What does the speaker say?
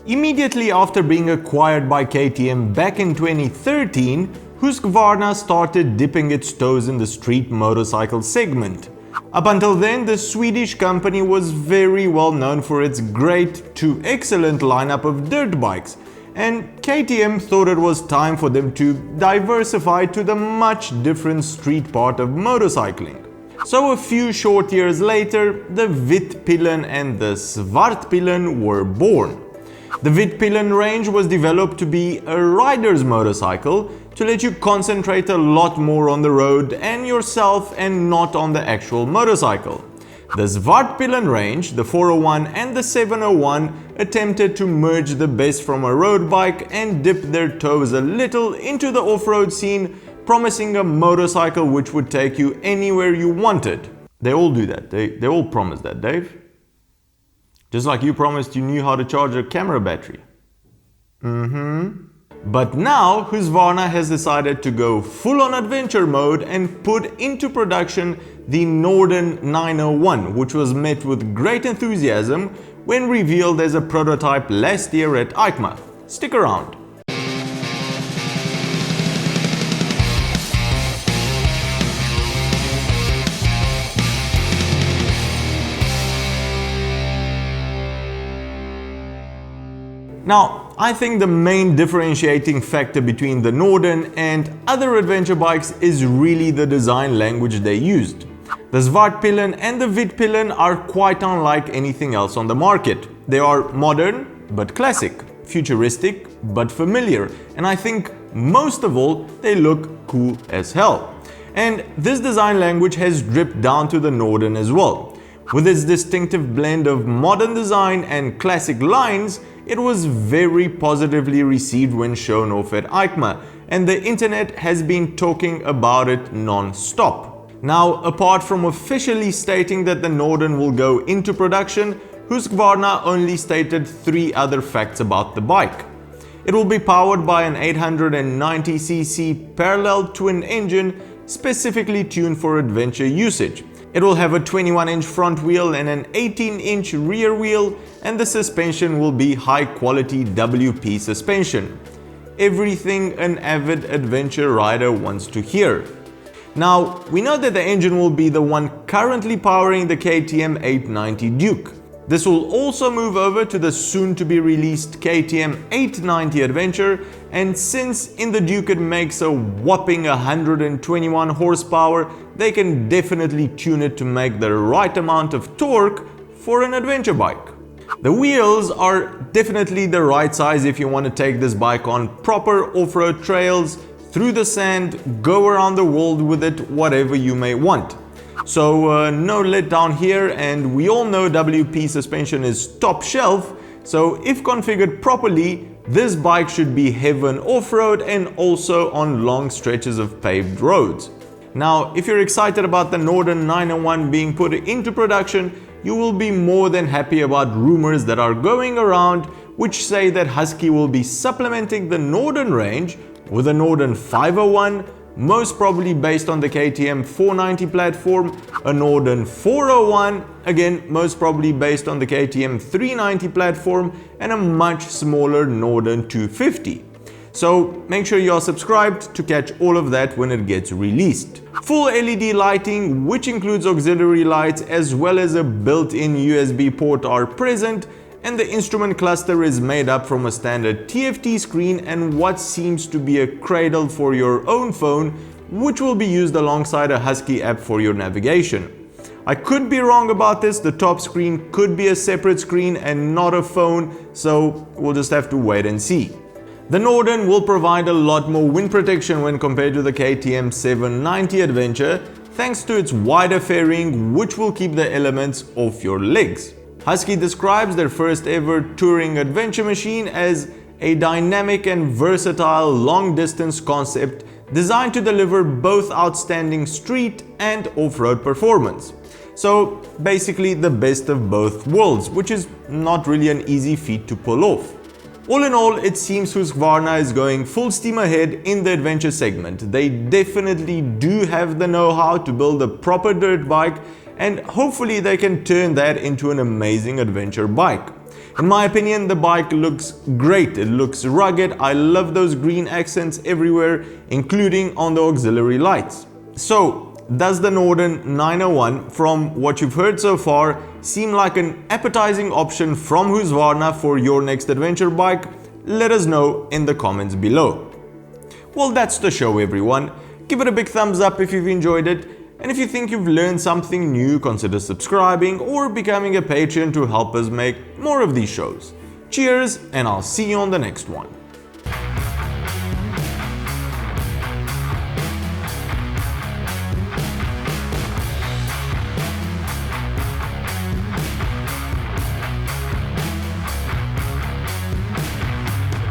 Immediately after being acquired by KTM back in 2013, Husqvarna started dipping its toes in the street motorcycle segment. Up until then, the Swedish company was very well known for its great to excellent lineup of dirt bikes, and KTM thought it was time for them to diversify to the much different street part of motorcycling. So a few short years later, the Vitpillen and the Svartpillen were born. The Vitpillen range was developed to be a rider's motorcycle to let you concentrate a lot more on the road and yourself and not on the actual motorcycle. The Svartpillen range, the 401 and the 701, attempted to merge the best from a road bike and dip their toes a little into the off-road scene, promising a motorcycle which would take you anywhere you wanted. They all do that. They all promise that, Dave. Just like you promised you knew how to charge a camera battery. But now Husqvarna has decided to go full on adventure mode and put into production the Norden 901, which was met with great enthusiasm when revealed as a prototype last year at EICMA. Stick around. Now, I think the main differentiating factor between the Norden and other adventure bikes is really the design language they used. The Svartpillen and the Vitpillen are quite unlike anything else on the market. They are modern but classic, futuristic but familiar, and I think most of all, they look cool as hell. And this design language has dripped down to the Norden as well. With its distinctive blend of modern design and classic lines, it was very positively received when shown off at EICMA, and the internet has been talking about it non-stop. Now, apart from officially stating that the Norden will go into production, Husqvarna only stated 3 other facts about the bike. It will be powered by an 890cc parallel twin engine specifically tuned for adventure usage. It will have a 21-inch front wheel and an 18-inch rear wheel, and the suspension will be high-quality WP suspension. Everything an avid adventure rider wants to hear. Now, we know that the engine will be the one currently powering the KTM 890 Duke. This will also move over to the soon-to-be-released KTM 890 Adventure, and since in the Duke it makes a whopping 121 horsepower, they can definitely tune it to make the right amount of torque for an adventure bike. The wheels are definitely the right size if you want to take this bike on proper off-road trails, through the sand, go around the world with it, whatever you may want. So no letdown here, and we all know WP suspension is top shelf, so if configured properly, this bike should be heaven off-road and also on long stretches of paved roads. Now, if you're excited about the Norden 901 being put into production, you will be more than happy about rumors that are going around which say that Husky will be supplementing the Norden range with a Norden 501, most probably based on the KTM 490 platform, a Norden 401, again most probably based on the KTM 390 platform, and a much smaller Norden 250. So make sure you are subscribed to catch all of that when it gets released. Full LED lighting, which includes auxiliary lights as well as a built-in USB port, are present, and the instrument cluster is made up from a standard TFT screen and what seems to be a cradle for your own phone, which will be used alongside a Husky app for your navigation. I could be wrong about this, the top screen could be a separate screen and not a phone, so we'll just have to wait and see. The Norden will provide a lot more wind protection when compared to the KTM 790 Adventure, thanks to its wider fairing, which will keep the elements off your legs. Husky describes their first ever touring adventure machine as a dynamic and versatile long-distance concept designed to deliver both outstanding street and off-road performance. So basically the best of both worlds, which is not really an easy feat to pull off. All in all, it seems Husqvarna is going full steam ahead in the adventure segment. They definitely do have the know-how to build a proper dirt bike, and hopefully they can turn that into an amazing adventure bike. In my opinion, the bike looks great. It looks rugged. I love those green accents everywhere, including on the auxiliary lights. So, does the Norden 901, from what you've heard so far, seem like an appetizing option from Husqvarna for your next adventure bike? Let us know in the comments below. Well, that's the show, everyone. Give it a big thumbs up if you've enjoyed it. And if you think you've learned something new, consider subscribing or becoming a patron to help us make more of these shows. Cheers, and I'll see you on the next one.